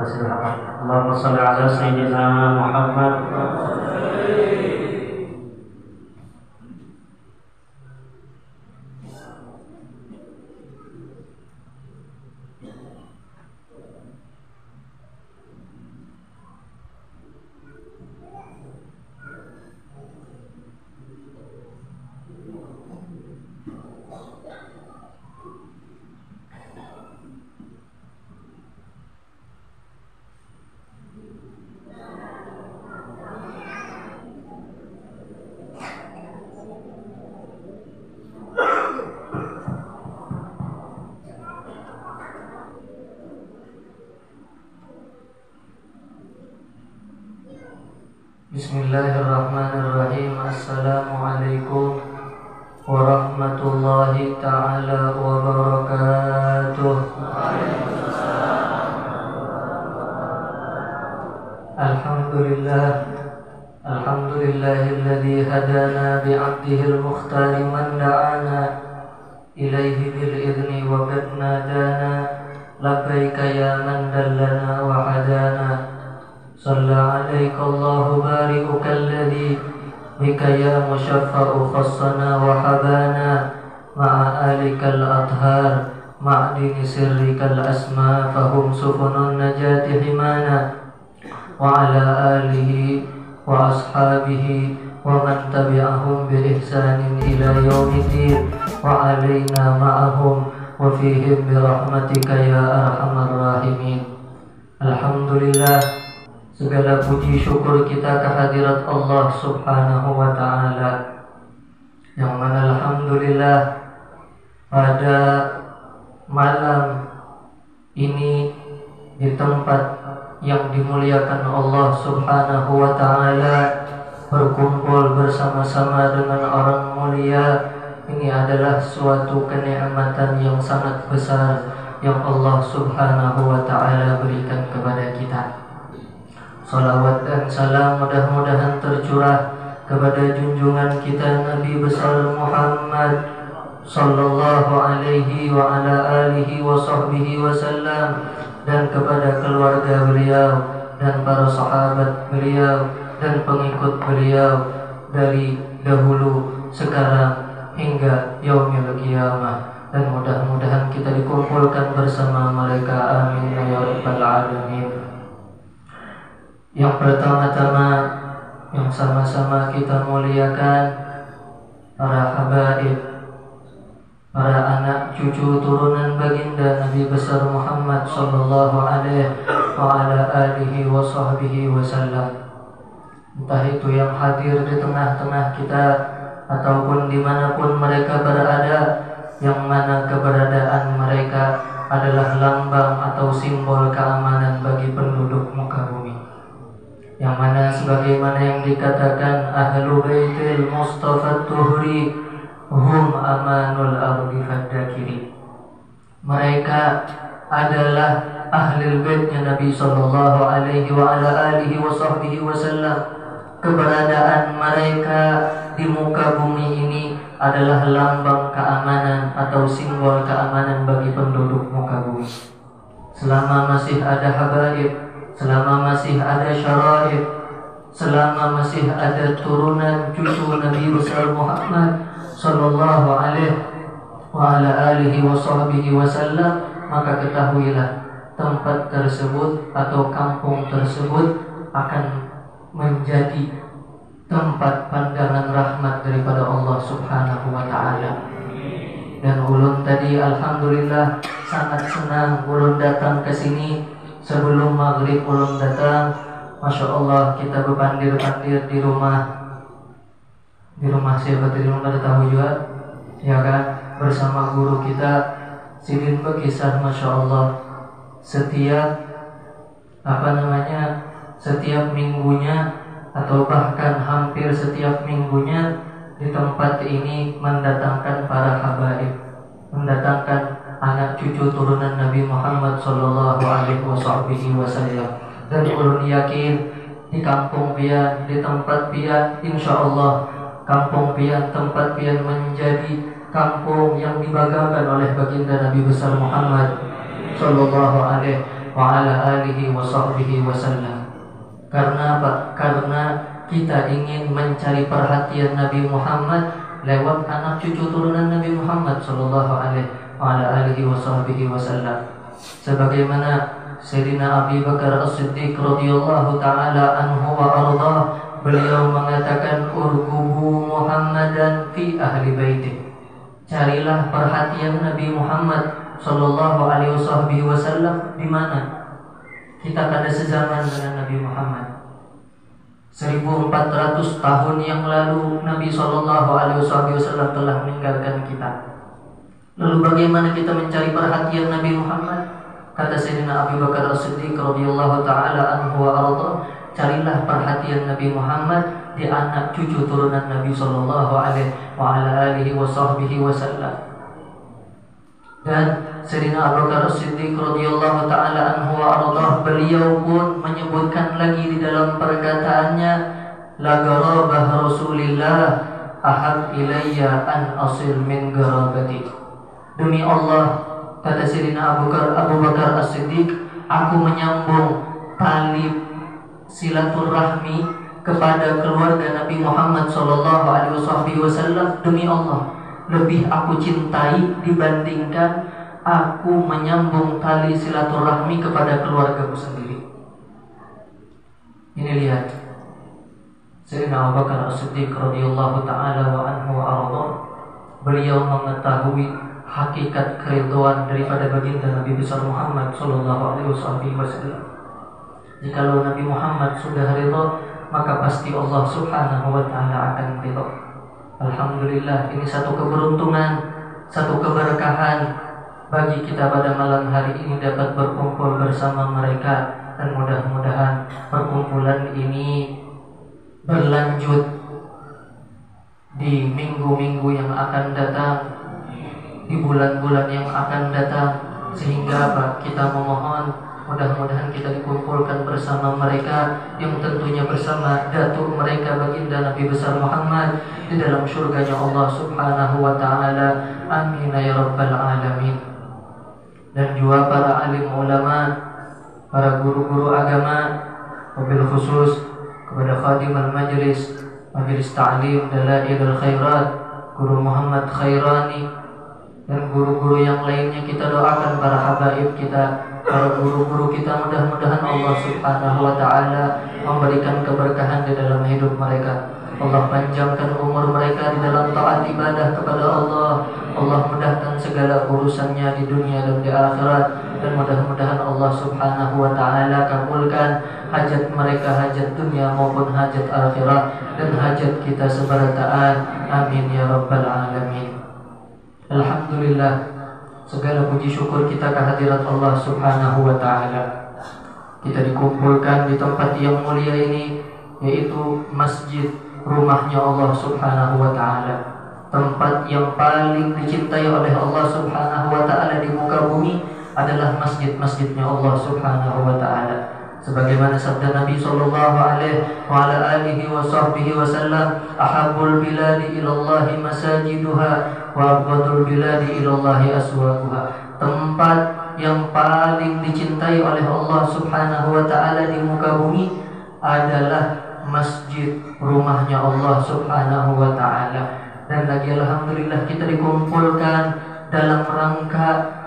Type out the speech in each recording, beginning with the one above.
Allahumma salli ala sayyidina Muhammad. Bismillahirrahmanirrahim. Assalamualaikum warahmatullahi ta'ala wabarakatuh. Alhamdulillahilladzi hadana bi'abdihil mukhtari man da'ana ilaihi bil'idhni wa qad nadana labbaika ya man dallana wa hadana. صلى عليك الله بارئك الذي بك يا مشفع خصنا وحبانا مع آلك الأطهار معدن سرك الأسمى فهم سفن النجاة حمانا وعلى آله وأصحابه ومن تبعهم بإحسان إلى يوم الدين وعلينا معهم وفيهم برحمتك يا أرحم الراحمين. Alhamdulillah, segala puji syukur kita kehadirat Allah Subhanahu wa ta'ala, yang mana alhamdulillah pada malam ini di tempat yang dimuliakan Allah Subhanahu wa ta'ala, berkumpul bersama-sama dengan orang mulia, ini adalah suatu kenikmatan yang sangat besar yang Allah Subhanahu wa ta'ala berikan kepada kita. Salawat dan salam mudah-mudahan tercurah kepada junjungan kita Nabi besar Muhammad sallallahu alaihi wa ala alihi wa sahbihi wasallam, dan kepada keluarga beliau dan para sahabat beliau dan pengikut beliau dari dahulu, sekarang hingga yaumil qiyamah, dan mudah-mudahan kita dikumpulkan bersama mereka, amin ya rabbal alamin. Yang pertama-tama yang sama-sama kita muliakan para habaib, para anak cucu turunan baginda Nabi besar Muhammad sallallahu alaihi wa ala alihi wa sahbihi wasallam. Entah itu yang hadir di tengah-tengah kita ataupun dimanapun mereka berada, yang mana keberadaan mereka adalah lambang atau simbol keamanan bagi penduduk muka bumi, yang mana sebagaimana yang dikatakan ahlu baitil mustafa tuhri hum amanul ardi faddakiri, mereka adalah ahli baitnya Nabi sallallahu alaihi wa ala alihi wa sahbihi wasallam. Keberadaan mereka di muka bumi ini adalah lambang keamanan atau simbol keamanan bagi penduduk muka bumi. Selama masih ada habaib, selama masih ada syaraib, selama masih ada turunan cucu Nabi besar Muhammad sallallahu alaihi wa ala alihi wa sahbihi wasallam, maka ketahuilah tempat tersebut atau kampung tersebut akan menjadi tempat pandangan rahmat daripada Allah Subhanahu wa ta'ala. Dan ulun tadi alhamdulillah sangat senang ulun datang ke sini. Sebelum maghrib ulun datang, masya Allah kita berpandir-pandir di rumah siapa tadi, belum ada tahu juga, ya kan, bersama guru kita Sidin berkisah, masya Allah, setiap minggunya atau bahkan hampir setiap minggunya di tempat ini mendatangkan para habaib, mendatangkan anak cucu turunan Nabi Muhammad sallallahu alaihi wasallam. Dan ulun yakin di kampung pian, di tempat pian, insya Allah kampung pian, tempat pian menjadi kampung yang dibanggakan oleh baginda Nabi besar Muhammad sallallahu alaihi wa ala alihi wa sahbihi wasallam. Karena apa? Karena kita ingin mencari perhatian Nabi Muhammad lewat anak cucu turunan Nabi Muhammad sallallahu alaihi wa ala alihi wa sahbihi wasallam. Sebagaimana Sayyidina Abu Bakar As-Siddiq radhiyallahu taala anhu wa ardhah, beliau mengatakan urqubu Muhammadan fi ahli baitih. Carilah perhatian Nabi Muhammad sallallahu alaihi wasallam di mana? Kita pada sezaman dengan Nabi Muhammad. 1400 tahun yang lalu Nabi sallallahu alaihi wasallam telah meninggalkan kita. Lalu bagaimana kita mencari perhatian Nabi Muhammad? Kata Sayyidina Abu Bakar As-Siddiq radhiyallahu taala anhu wa ardhah, carilah perhatian Nabi Muhammad di anak cucu turunan Nabi sallallahu alaihi wa ala alihi wasallam. Dan Sayyidina Abu Bakar As-Siddiq radhiyallahu taala anhu wa ardhah, beliau pun menyebutkan lagi di dalam perkataannya, la garabah Rasulillah ahab ilayya an asil min garabati. Demi Allah, kata Sayyidina Abu Bakar As-Siddiq, aku menyambung tali silaturahmi kepada keluarga Nabi Muhammad sallallahu alaihi wasallam. Demi Allah, lebih aku cintai dibandingkan aku menyambung tali silaturahmi kepada keluargaku sendiri. Ini lihat, Sayyidina Abu Bakar As-Siddiq radhiyallahu taala wa anhu wa ardhah, beliau mengetahui hakikat keridhaan daripada baginda Nabi besar Muhammad sallallahu alaihi wasallam. Jikalau Nabi Muhammad sudah ridha, maka pasti Allah Subhanahu wa taala akan ridha. Alhamdulillah, ini satu keberuntungan, satu keberkahan bagi kita pada malam hari ini dapat berkumpul bersama mereka, dan mudah-mudahan perkumpulan ini berlanjut di minggu-minggu yang akan datang, di bulan-bulan yang akan datang, sehingga kita memohon mudah-mudahan kita dikumpulkan bersama mereka, yang tentunya bersama datuk mereka baginda Nabi besar Muhammad di dalam syurganya Allah Subhanahu wa taala. Amin ya rabbal alamin. Dan juga para alim ulama, para guru-guru agama, wabil khusus kepada khadim al-majlis, majlis ta'lim Dalailul Khairat, Guru Muhammad Khairani, dan guru-guru yang lainnya. Kita doakan para habaib kita, para guru-guru kita, mudah-mudahan Allah Subhanahu wa taala memberikan keberkahan di dalam hidup mereka. Allah panjangkan umur mereka di dalam taat ibadah kepada Allah. Allah mudahkan segala urusannya di dunia dan di akhirat, dan mudah-mudahan Allah Subhanahu wa taala kabulkan hajat mereka, hajat dunia maupun hajat akhirat, dan hajat kita seberataan. Amin ya rabbal alamin. Alhamdulillah, segala puji syukur kita kehadirat Allah Subhanahu wa taala. Kita dikumpulkan di tempat yang mulia ini, yaitu masjid, rumahnya Allah Subhanahu wa taala. Tempat yang paling dicintai oleh Allah Subhanahu wa taala di muka bumi adalah masjid-masjidnya Allah Subhanahu wa taala. Sebagaimana sabda Nabi sallallahu alaihi wa ala alihi wa sahbihi wasallam, ahabbul biladi ilallahi masajiduha wa abghadul biladi ilallahi aswaquha. Tempat yang paling dicintai oleh Allah Subhanahu wa taala di muka bumi adalah masjid, rumahnya Allah Subhanahu wa taala. Dan lagi alhamdulillah kita dikumpulkan dalam rangka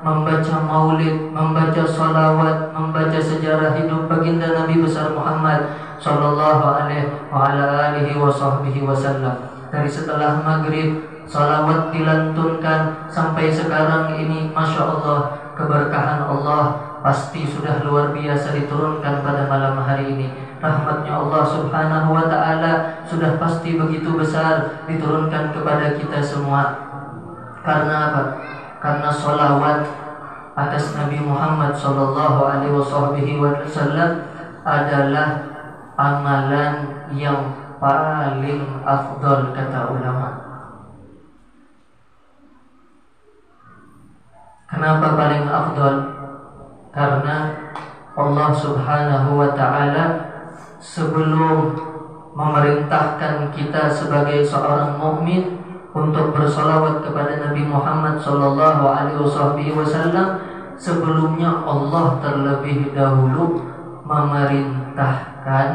membaca maulid, membaca salawat, membaca sejarah hidup baginda Nabi besar Muhammad sallallahu alaihi wa ala alihi wa sahbihi wasallam. Dari setelah maghrib salawat dilantunkan sampai sekarang ini, Masya Allah, keberkahan Allah pasti sudah luar biasa diturunkan pada malam hari ini. Rahmatnya Allah Subhanahu wa ta'ala sudah pasti begitu besar diturunkan kepada kita semua. Karena apa? Karena sholawat atas Nabi Muhammad sallallahu alaihi wasallam adalah amalan yang paling afdal, kata ulama. Kenapa paling afdal? Karena Allah Subhanahu wa ta'ala sebelum memerintahkan kita sebagai seorang mukmin untuk bersolawat kepada Nabi Muhammad sallallahu alaihi wasallam, sebelumnya Allah terlebih dahulu memerintahkan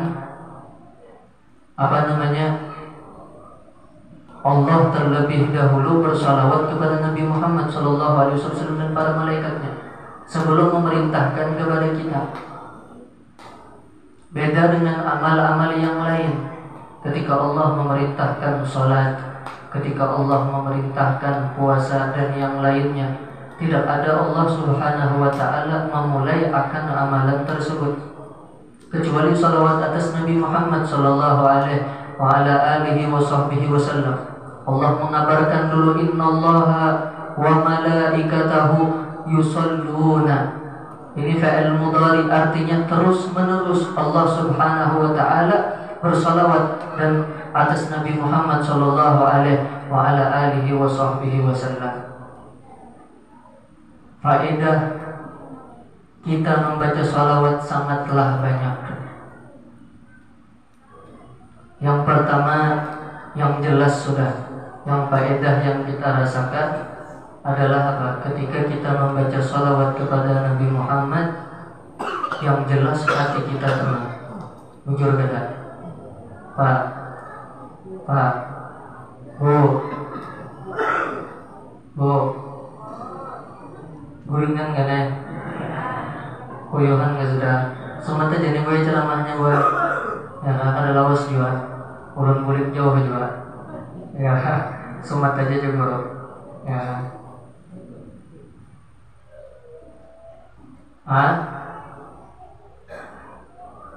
Allah terlebih dahulu bersalawat kepada Nabi Muhammad SAW dan para malaikatnya sebelum memerintahkan kepada kita. Beda dengan amal-amal yang lain. Ketika Allah memerintahkan salat, ketika Allah memerintahkan puasa dan yang lainnya, tidak ada Allah Subhanahu wa ta'ala memulai akan amalan tersebut kecuali salawat atas Nabi Muhammad sallallahu alaihi wa ala alihi wa sahbihi wasallam. Allah mengabarkan dulu, innallaha wa malaikatahu yusalluna. Ini fa'il mudhari, artinya terus menerus Allah Subhanahu wa ta'ala bersalawat dan atas Nabi Muhammad sallallahu alaihi wa ala alihi wa sahbihi wasallam. Faedah kita membaca salawat sangatlah banyak. Yang pertama, yang jelas sudah, yang faedah yang kita rasakan adalah apa? Ketika kita membaca salawat kepada Nabi Muhammad, yang jelas hati kita tenang. Jujur kata, Pak, Bu, guringan gak nih? Kuyuhan gak sudah? Semata jadi gue ceramahnya gue. Ya ada lawas juga, urun kulit jauh juga. Ya, sumat aja juga. Ya.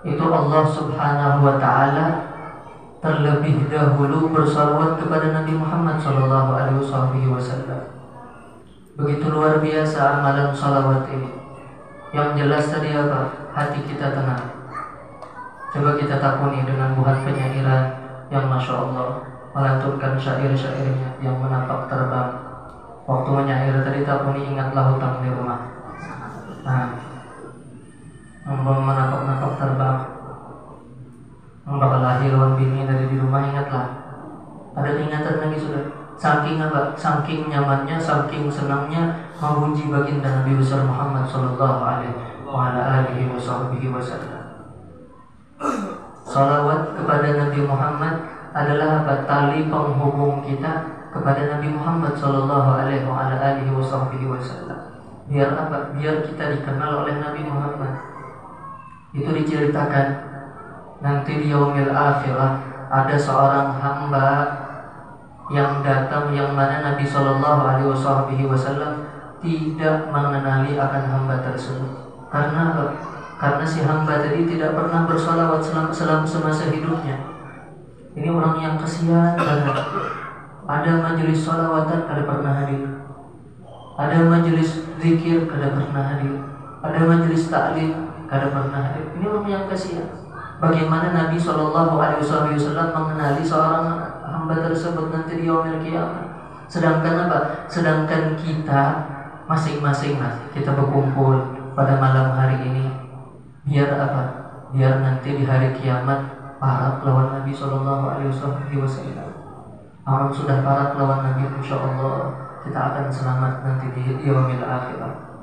Itu Allah Subhanahu wa ta'ala terlebih dahulu bersalawat kepada Nabi Muhammad sallallahu alaihi wasallam. Begitu luar biasa amalan salawat ini. Yang jelas tadi apa? Hati kita tenang. Coba kita takuni dengan buhan penyairan yang Masya Allah melantunkan syair-syairnya yang menapak terbang. Waktu menyair tadi takuni, ingatlah hutang di rumah. Menapak-napak terbang, bakal lahir wan bini dari di rumah, ingatlah. Ada ingatan lagi sudah. Saking apa? Saking nyamannya, saking senangnya memuji baginda Nabi besar Muhammad sallallahu alaihi wa ala alihi wasallam. Salawat kepada Nabi Muhammad adalah apa? Tali penghubung kita kepada Nabi Muhammad sallallahu alaihi wa ala alihi wasallam. Biar apa? Biar kita dikenal oleh Nabi Muhammad. Itu diceritakan nanti di yaumil akhirah ada seorang hamba yang datang yang mana Nabi sallallahu alaihi wasallam tidak mengenali akan hamba tersebut. Karena apa? Karena si hamba tadi tidak pernah bersalawat selama semasa hidupnya. Ini orang yang kesian banget. Ada majelis salawatan kada pernah hadir. Ada majelis zikir kada pernah hadir. Ada majelis taklim kada pernah hadir. Ini orang yang kesian. Bagaimana Nabi sallallahu alaihi wasallam mengenali seorang hamba tersebut nanti di yaumil qiyamah? Sedangkan apa? Sedangkan kita masing-masing kita berkumpul pada malam hari ini. Biar apa? Biar nanti di hari kiamat parat lawan Nabi sallallahu alaihi wasallam. Orang sudah parat lawan Nabi, insyaallah kita akan selamat nanti di yaumil akhirah.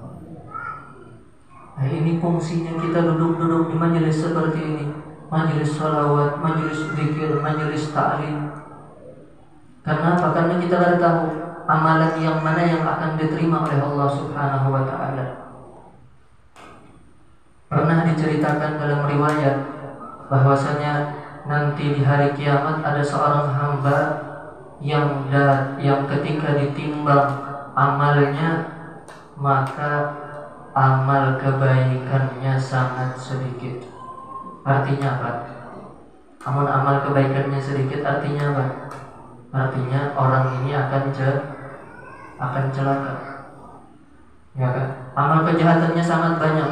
Nah, ini fungsinya kita duduk-duduk di majelis seperti ini. Majelis salawat, majelis zikir, majelis ta'lim. Karena apa? Karena kita tidak tahu amalan yang mana yang akan diterima oleh Allah Subhanahu wa ta'ala. Pernah diceritakan dalam riwayat bahwasanya nanti di hari kiamat ada seorang hamba yang ketika ditimbang amalnya, maka amal kebaikannya sangat sedikit. Artinya apa? Amal kebaikannya sedikit artinya apa? Artinya orang ini akan celaka. Ya kan? Amal kejahatannya sangat banyak,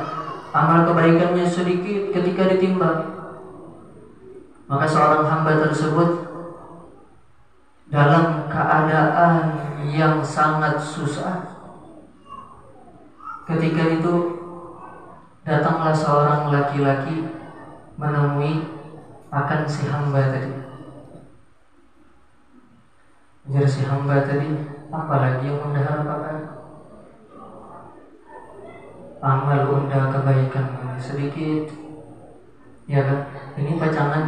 amal kebaikannya sedikit ketika ditimbang. Maka seorang hamba tersebut dalam keadaan yang sangat susah. Ketika itu datanglah seorang laki-laki menemui akan si hamba tadi. Jadi si hamba tadi, apalagi yang mendaharakan? amal unda kebaikan sedikit, ya kan? Ini pacangan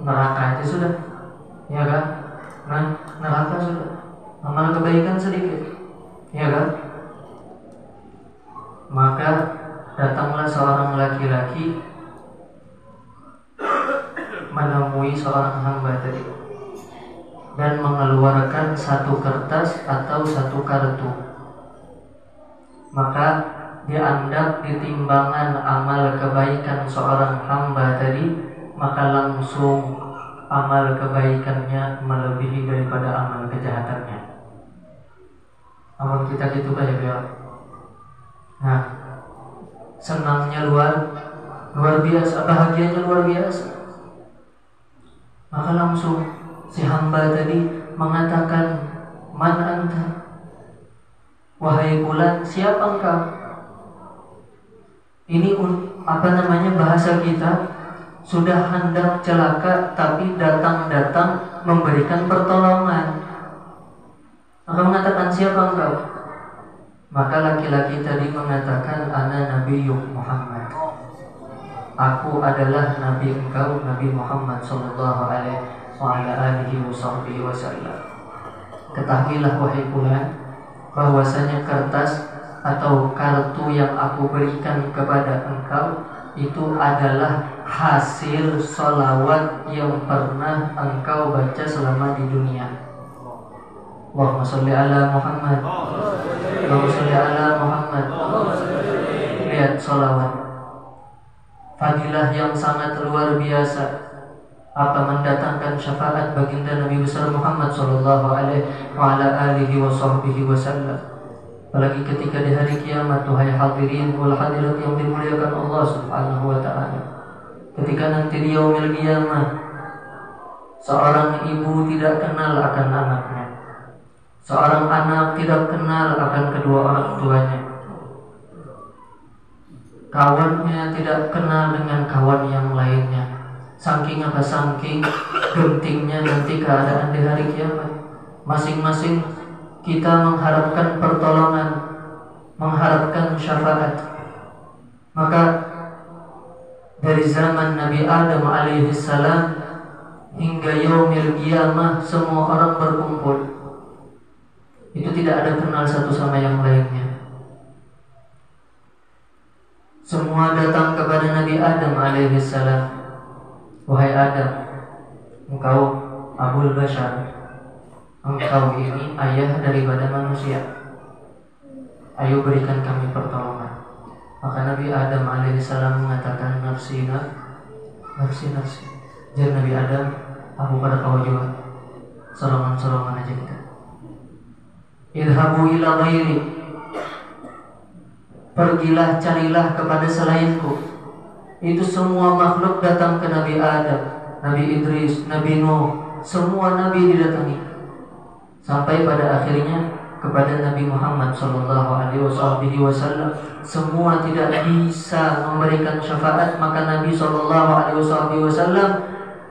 neraka aja sudah, ya kan? Nah, neraka sudah, amal kebaikan sedikit, ya kan? Maka datanglah seorang laki-laki menemui seorang hamba tadi dan mengeluarkan satu kertas atau satu kartu. Maka dianggap di timbangan amal kebaikan seorang hamba tadi, maka langsung amal kebaikannya melebihi daripada amal kejahatannya. Amal kita gitu banyak ya. Nah, senangnya luar biasa, bahagianya luar biasa. Maka langsung si hamba tadi mengatakan, "Man anta?" Wahai fulan, siapa engkau? Ini bahasa kita sudah hendak celaka tapi datang memberikan pertolongan. Maka mengatakan, siapa engkau? Maka laki-laki tadi mengatakan, ana Nabi Muhammad. Aku adalah Nabi engkau, Nabi Muhammad sallallahu alaihi wasallam. Ketahuilah wahai fulan, bahwasanya kertas atau kartu yang aku berikan kepada engkau itu adalah hasil sholawat yang pernah engkau baca selama di dunia. Allahumma sholli ala Muhammad. Allahumma sholli ala Muhammad. Lihat sholawat, fadilah yang sangat luar biasa, apa mendatangkan syafaat baginda Nabi besar Muhammad sallallahu alaihi wasallam. Apalagi ketika di hari kiamat, tuhai hadirin wal hadirat yang dimuliakan Allah Subhanahu wa taala. Ketika nanti di yaumil qiyamah, seorang ibu tidak kenal akan anaknya. Seorang anak tidak kenal akan kedua orang tuanya. Kawannya tidak kenal dengan kawan yang lainnya. Saking gentingnya nanti keadaan di hari kiamat. Masing-masing kita mengharapkan pertolongan, mengharapkan syafaat. Maka dari zaman Nabi Adam alaihissalam hingga yaumil qiyamah, semua orang berkumpul. Itu tidak ada kenal satu sama yang lainnya. Semua datang kepada Nabi Adam alaihissalam. Wahai Adam, engkau Abul Bashar, engkau ini ayah daripada manusia. Ayo berikan kami pertolongan. Maka Nabi Adam alaihissalam mengatakan, nafsi. Jadi Nabi Adam, aku pada kau juga. Sorongan aja kita. Idhabu ila ghairi, pergilah carilah kepada selainku. Itu semua makhluk datang ke Nabi Adam, Nabi Idris, Nabi Nuh, semua nabi didatangi. Sampai pada akhirnya kepada Nabi Muhammad sallallahu alaihi wasallam, semua tidak bisa memberikan syafaat. Maka Nabi sallallahu alaihi wasallam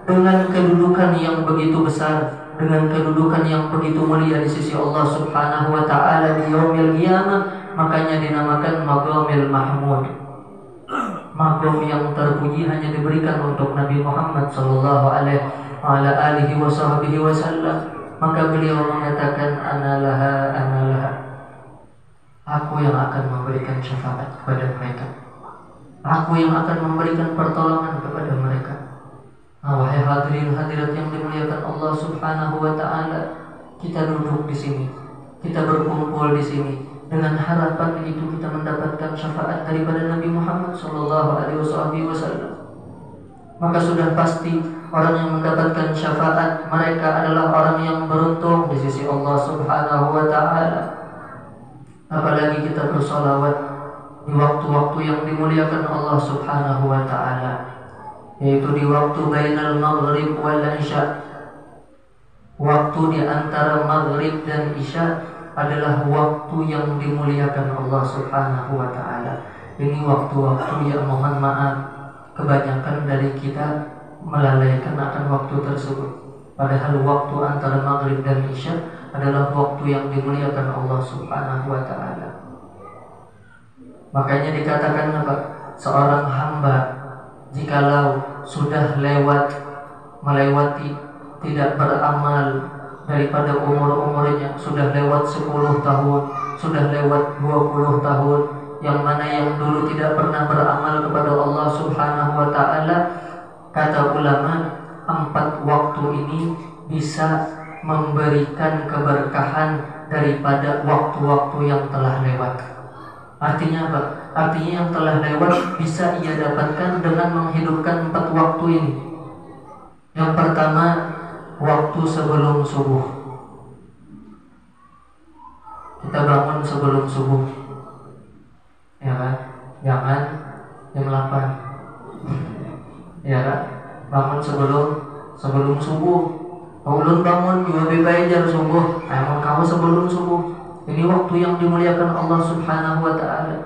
dengan kedudukan yang begitu besar, dengan kedudukan yang begitu mulia di sisi Allah Subhanahu wa taala di yaumil qiyamah, makanya dinamakan Maqamil Mahmud. Maqam yang terpuji hanya diberikan untuk Nabi Muhammad sallallahu alaihi wasallam. Maka beliau mengatakan, Ana laha. Aku yang akan memberikan syafaat kepada mereka. Aku yang akan memberikan pertolongan kepada mereka. Wahai hadirin hadirat yang dimuliakan Allah Subhanahu wa taala, kita duduk di sini, kita berkumpul di sini dengan harapan itu kita mendapatkan syafaat daripada Nabi Muhammad sallallahu alaihi wasallam. Maka sudah pasti orang yang mendapatkan syafaat mereka adalah orang yang beruntung di sisi Allah Subhanahu wa taala. Apalagi kita bersolawat di waktu-waktu yang dimuliakan Allah Subhanahu wa taala, yaitu di waktu bainal maghrib wal isya. Waktu di antara maghrib dan isya adalah waktu yang dimuliakan Allah Subhanahu wa taala. Ini waktu-waktu yang mohon maaf kebanyakan dari kita melalaikan akan waktu tersebut. Padahal waktu antara maghrib dan isya adalah waktu yang dimuliakan Allah Subhanahu wa taala. Makanya dikatakan apa? Seorang hamba jikalau sudah melewati tidak beramal daripada umurnya, sudah lewat 10 tahun, sudah lewat 20 tahun, yang mana yang dulu tidak pernah beramal kepada Allah Subhanahu wa taala, kata ulama, 4 waktu ini bisa memberikan keberkahan daripada waktu-waktu yang telah lewat. Artinya apa? Artinya yang telah lewat bisa ia dapatkan dengan menghidupkan 4 waktu ini. Yang pertama, waktu sebelum subuh. Kita bangun sebelum subuh, ya kan? Jangan jam 8, ya kan? Bangun sebelum subuh. Ulun bangun juga bebas jam subuh. Emang kamu sebelum subuh. Ini waktu yang dimuliakan Allah Subhanahu wa taala.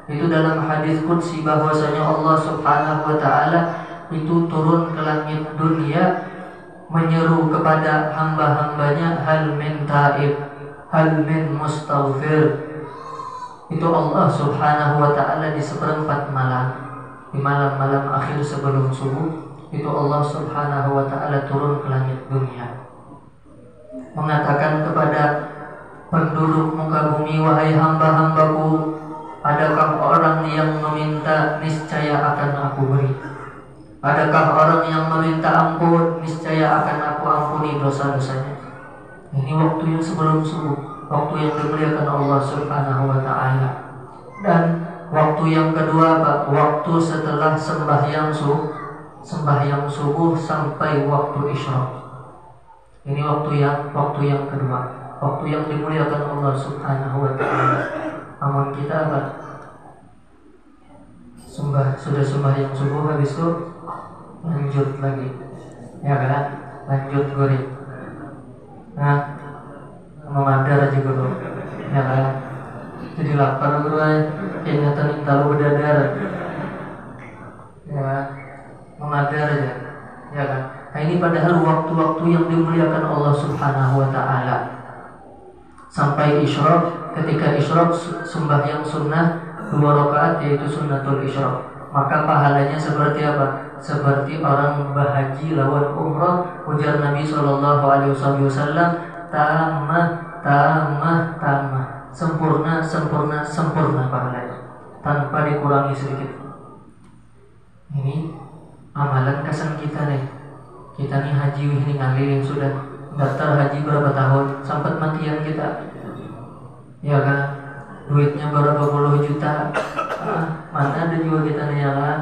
Itu dalam hadis qudsi bahwasanya Allah Subhanahu wa taala itu turun ke langit dunia menyeru kepada hamba-hambanya, hal min taib, hal min mustaghfir. Itu Allah Subhanahu wa taala di seperempat malam, di malam-malam akhir sebelum subuh, itu Allah Subhanahu wa taala turun ke langit dunia mengatakan kepada penduduk muka bumi, wahai hamba-hambaku, adakah orang yang meminta, niscaya akan aku beri. Adakah orang yang meminta ampun, niscaya akan aku ampuni dosa-dosanya. Ini waktu yang sebelum subuh, waktu yang dimuliakan Allah Subhanahu wa taala. Dan waktu yang kedua, waktu setelah sembahyang subuh sampai waktu isyraq. Ini waktu yang kedua, waktu yang dimuliakan Allah Subhanahu wa taala. Namun kita sudah sembahyang subuh, habis itu lanjut lagi, ya kan? Lanjut goreng. Nah, memadar aja dulu, ya kan? Jadi lapar dulu, ingatan tahu berdadar, ya, memadar aja, ya kan? Nah, ini padahal waktu-waktu yang dimuliakan Allah Subhanahu wa taala. Sampai isyraq, ketika isyraq sembahyang sunnah 2 rakaat, yaitu sunnatul isyraq. Maka pahalanya seperti apa? Seperti orang berhaji lawan umrah. Ujar Nabi sallallahu alaihi wasallam, tamah, sempurna pahalanya, tanpa dikurangi sedikit. Ini amalan kesan kita nih. Kita nih haji ini ngalilin sudah daftar haji berapa tahun, sampai matian kita, ya kan? Duitnya berapa puluh juta, mana ada juga kita nih, ya kan?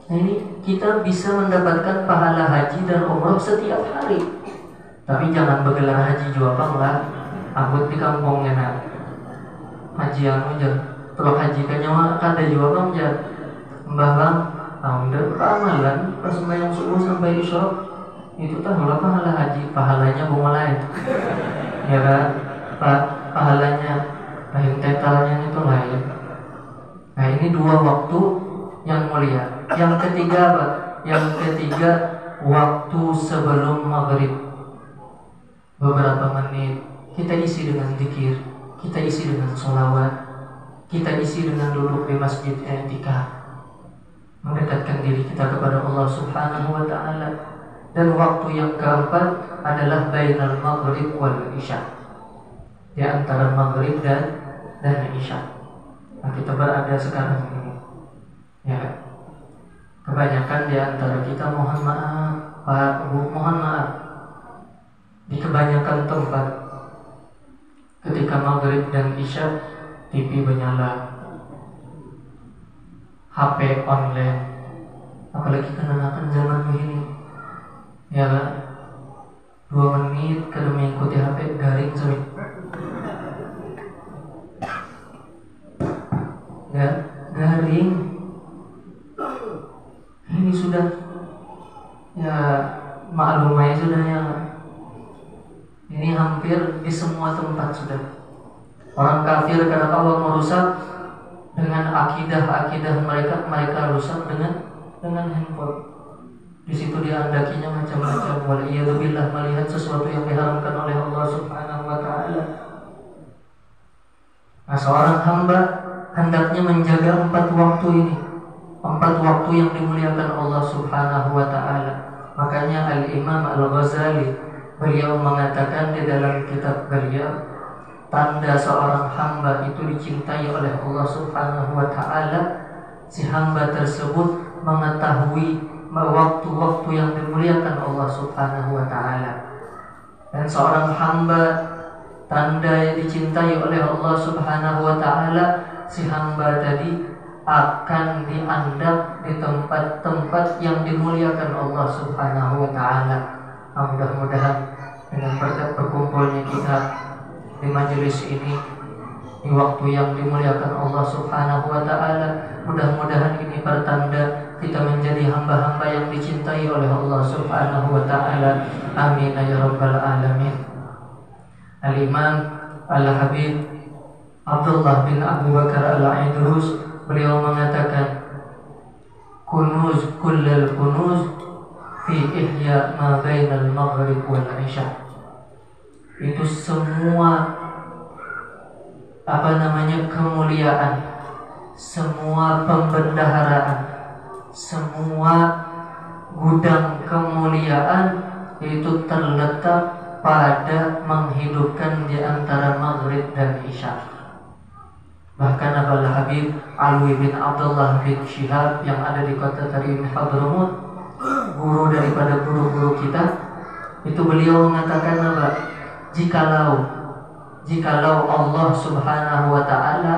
Nah, ini kita bisa mendapatkan pahala haji dan umroh setiap hari. Tapi jangan bergelar haji juga bang lah, abut di kampungnya nak. Haji anu aja, kalau haji kan nyawa kada juga bang aja, mbah bang. Udah ramalan pas sembahyang subuh sampai isyraq itu tahu lah pahala haji, pahalanya bunga lain, ya kan? Pahalanya lain, tetalnya itu lain. Nah, ini 2 waktu yang mulia. Yang ketiga apa? Yang ketiga, waktu sebelum maghrib. Beberapa menit kita isi dengan zikir, kita isi dengan sholawat, kita isi dengan duduk di masjid i'tikaf, mendekatkan diri kita kepada Allah Subhanahu wa taala. Dan waktu yang keempat adalah bainal maghrib wal isya, di antara maghrib dan isya. Nah, kita berada sekarang ini, ya. Kebanyakan di antara kita mohon maaf, Pak, Bu, mohon maaf, di kebanyakan tempat ketika maghrib dan isya TV menyala, HP online, apalagi kenakan zaman begini, ya kan? 2 menit kada mengikuti HP garing sampai garing. Ini sudah, ya maklum aja sudah, ya. Ini hampir di semua tempat sudah. Orang kafir karena Allah merusak dengan akidah mereka rusak dengan handphone. Di situ diandakinya macam-macam. Waliyadzubillah, melihat sesuatu yang diharamkan oleh Allah Subhanahu wa taala. Nah, seorang hamba hendaknya menjaga 4 waktu ini, 4 waktu yang dimuliakan Allah Subhanahu wa ta'ala. Makanya Al-Imam Al-Ghazali beliau mengatakan di dalam kitab beliau, tanda seorang hamba itu dicintai oleh Allah Subhanahu wa ta'ala, si hamba tersebut mengetahui waktu-waktu yang dimuliakan Allah Subhanahu wa ta'ala. Dan seorang hamba, tanda yang dicintai oleh Allah Subhanahu wa ta'ala, si hamba tadi akan diandap di tempat-tempat yang dimuliakan Allah Subhanahu wa ta'ala. Mudah-mudahan dengan berkat berkumpulnya kita di majelis ini di waktu yang dimuliakan Allah Subhanahu wa ta'ala, mudah-mudahan ini pertanda kita menjadi hamba-hamba yang dicintai oleh Allah Subhanahu wa ta'ala. Amin ya rabbal alamin. Al-Imam Al-Habib Abdullah bin Abu Bakar Al-Aidrus beliau mengatakan, kunuz kullal kunuz fi ihya ma bainal maghrib wal isya. Itu semua kemuliaan, semua pembendaharaan, semua gudang kemuliaan itu terletak pada menghidupkan di antara maghrib dan isya. Bahkan Abul Habib Alwi bin Abdullah bin Syihab yang ada di kota Tarim Hadramut, guru daripada guru-guru kita, itu beliau mengatakan apa? Jikalau Allah Subhanahu wa ta'ala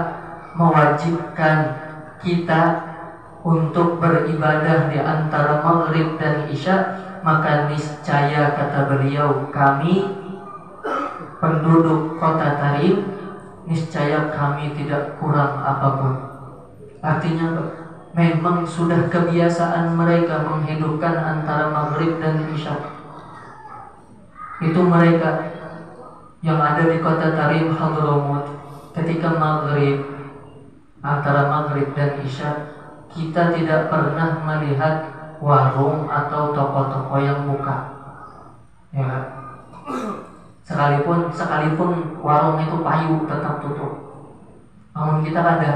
mewajibkan kita untuk beribadah di antara maghrib dan isya, maka niscaya, kata beliau, kami penduduk kota Tarim, niscaya kami tidak kurang apapun. Artinya memang sudah kebiasaan mereka menghidupkan antara maghrib dan isya. Itu mereka yang ada di kota Tarim Hadramut, ketika maghrib, antara maghrib dan isya, kita tidak pernah melihat warung atau toko-toko yang buka, ya. Sekalipun warung itu payu tetap tutup. Namun kita ada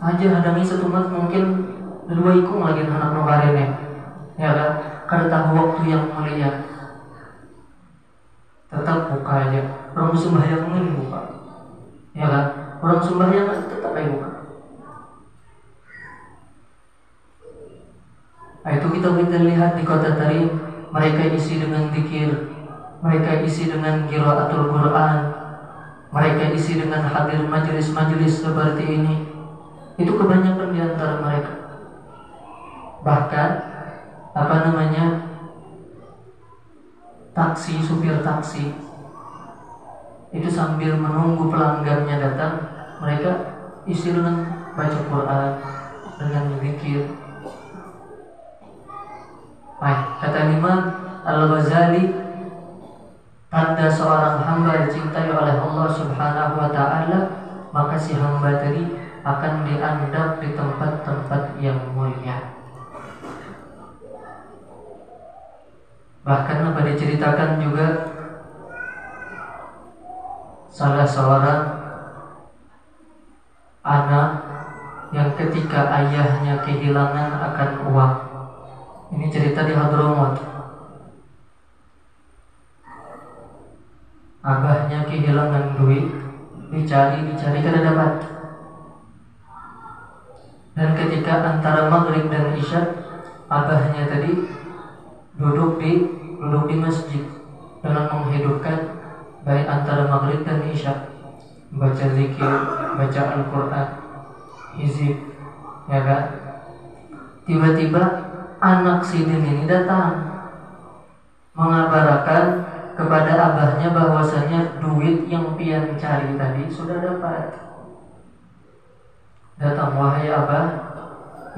aja hadangi setumat mungkin dua ikung lagi anak nobarene, ya kan? Kada tahu waktu yang mulia, tetap buka aja. Orang sembahyang ini buka, ya kan? Orang sembahyang tetap aja buka. Nah, itu kita lihat di kota Tarim, mereka isi dengan zikir, mereka isi dengan qiraatul Quran, mereka isi dengan hadir majelis-majelis seperti ini. Itu kebanyakan di antara mereka. Bahkan supir taksi itu sambil menunggu pelanggannya datang, mereka isi dengan baca Quran, dengan zikir. Kata Imam Al-Ghazali, tanda seorang hamba dicintai oleh Allah Subhanahu wa ta'ala, maka si hamba tadi akan diandap di tempat-tempat yang mulia. Bahkan diceritakan juga salah seorang anak yang ketika ayahnya kehilangan akan uang. Ini cerita di Hadramut. Abahnya kehilangan duit, dicari kada dapat. Dan ketika antara maghrib dan isya, abahnya tadi duduk di masjid dengan menghidupkan baik antara maghrib dan isya, baca zikir, baca Al-Quran, hizib, ya kan? Tiba-tiba anak sidin ini datang mengabarkan kepada abahnya bahwasanya duit yang pian cari tadi sudah dapat. Datang, wahai abah,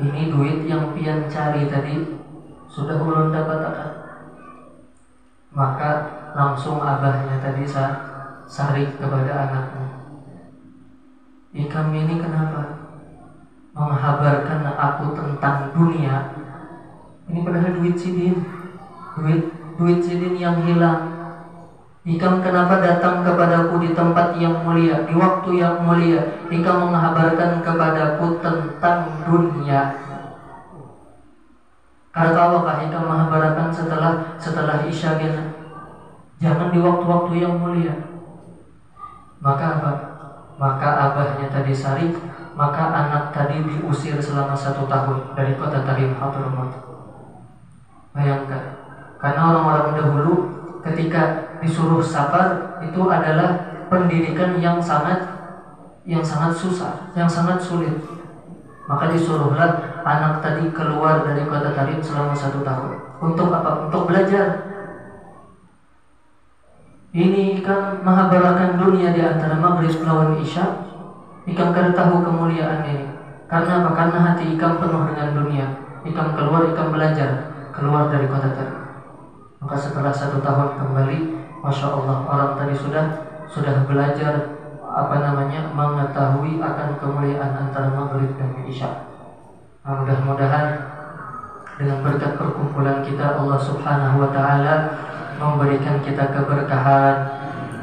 ini duit yang pian cari tadi sudah ulun dapat. Maka langsung abahnya tadi sarik kepada anaknya, kami ini kenapa menghabarkan aku tentang dunia? Ini padahal duit sidin yang hilang, Ikam kenapa datang kepadaku di tempat yang mulia, di waktu yang mulia? Ikam menghabarkan kepadaku tentang dunia. Kata Allah, ikam menghabarkan setelah isya gena. Jangan di waktu-waktu yang mulia. Maka apa? Maka abahnya tadi sarik, maka anak tadi diusir selama 1 tahun dari kota Tarim Hadramaut. Bayangkan, karena orang-orang dahulu ketika disuruh safar itu adalah pendidikan yang sangat susah, yang sangat sulit. Maka disuruhlah anak tadi keluar dari kota Tarim selama 1 tahun. Untuk apa? Untuk belajar. Ini kan menghabarkan dunia di antara maghrib lawan isya. Ikam kada tahu kemuliaan ini. Karena apa? Karena hati ikam penuh dengan dunia. Ikam keluar, ikam belajar, keluar dari kota tadi. Maka setelah 1 tahun kembali, masya Allah, orang tadi sudah belajar mengetahui akan kemuliaan antara maghrib dan isya. Nah, mudah-mudahan dengan berkat perkumpulan kita, Allah Subhanahu wa Ta'ala memberikan kita keberkahan.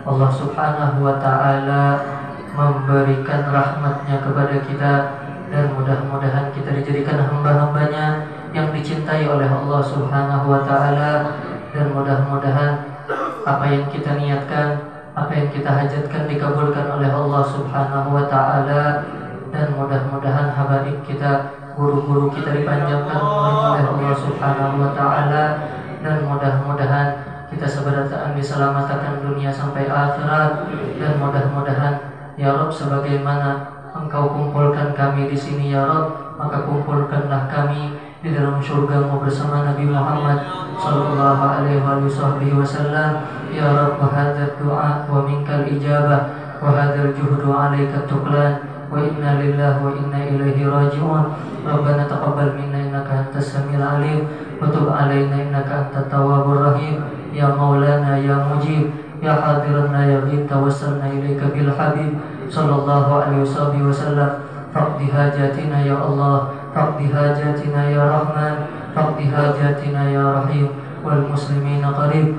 Allah Subhanahu wa Ta'ala memberikan rahmatnya kepada kita, dan mudah-mudahan kita dijadikan hamba-hambanya yang dicintai oleh Allah Subhanahu wa Ta'ala. Dan mudah-mudahan apa yang kita niatkan, apa yang kita hajatkan dikabulkan oleh Allah Subhanahu wa Ta'ala. Dan mudah-mudahan habaib kita, guru-guru kita dipanjangkan oleh Allah Subhanahu wa Ta'ala. Dan mudah-mudahan kita seberataan diselamatkan dunia sampai akhirat. Dan mudah-mudahan ya Rabb, sebagaimana Engkau kumpulkan kami di sini ya Rabb, maka kumpulkanlah kami di dalam surga-Mu bersama Nabi Muhammad sallallahu alaihi wasallam. Ya Rabb, hadzal du'a wa minkal ijabah wa hadzal juhdu 'alaika tuqlan wa inna lillahi wa inna ilaihi raji'un. Rabbana taqabbal minna innaka antas samiul alim wa tub 'alaina innaka antat tawwabur rahim. Ya Maulana ya Mujib, ya Hadirana ya Ghib, tawassalna ilaika bil Habib sallallahu alaihi wasallam. Faqdi hajatina ya Allah, faqdi hajatina ya Rahman, faqdi hajatina ya Rahim, wal muslimina qarib.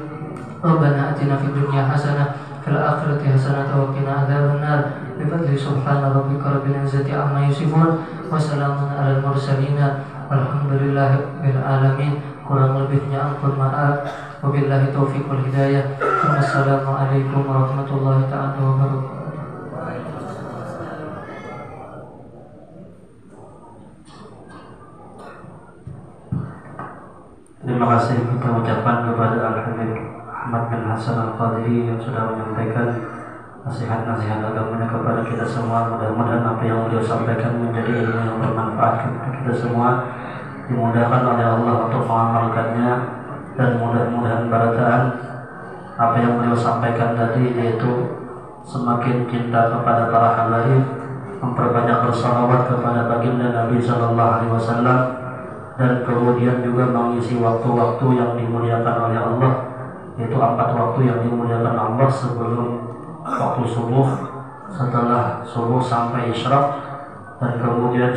Rabbana atina fid dunya hasanah fil akhirati hasanah wa qina adzabannar. Bi fadli subhana rabbika rabbil izzati amma yasifun wa salamun alal mursalin walhamdulillahi rabbil alamin. Kurang lebihnya ampun maaf. Wabillahi taufiq wal hidayah. Wassalamualaikum warahmatullahi ta'ala wabarakatuh. Terima kasih kita ucapkan kepada Al-Habib Ahmad bin Hasan Al-Qadiri yang sudah menyampaikan nasihat-nasihat agamanya kepada kita semua. Mudah-mudahan apa yang beliau sampaikan menjadi ilmu yang bermanfaat kepada kita semua, dimudahkan oleh Allah untuk mengamalkannya, dan mudah-mudahan barataan apa yang beliau sampaikan tadi, yaitu semakin cinta kepada para habaib, memperbanyak bersalawat kepada baginda Nabi Sallallahu Alaihi Wasallam, dan kemudian juga mengisi waktu-waktu yang dimuliakan oleh Allah, yaitu 4 waktu yang dimuliakan Allah sebelum waktu subuh, setelah subuh sampai isyraq, dan kemudian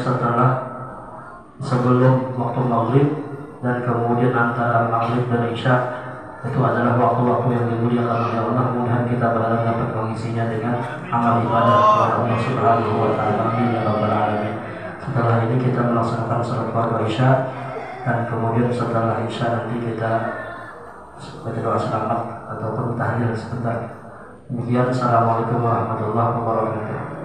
sebelum waktu maghrib, dan kemudian antara maghrib dan isya. Itu adalah waktu-waktu yang dimuliakan oleh Allah. Mudah-mudahan kita berharap dapat mengisinya dengan amal ibadah kepada Allah Subhanahu wa Ta'ala. Amin ya rabbal alamin. Setelah ini kita melaksanakan salat fardu isya, dan kemudian setelah isya nanti kita baca doa selamat ataupun tahlil sebentar. Demikian, assalamualaikum warahmatullahi wabarakatuh.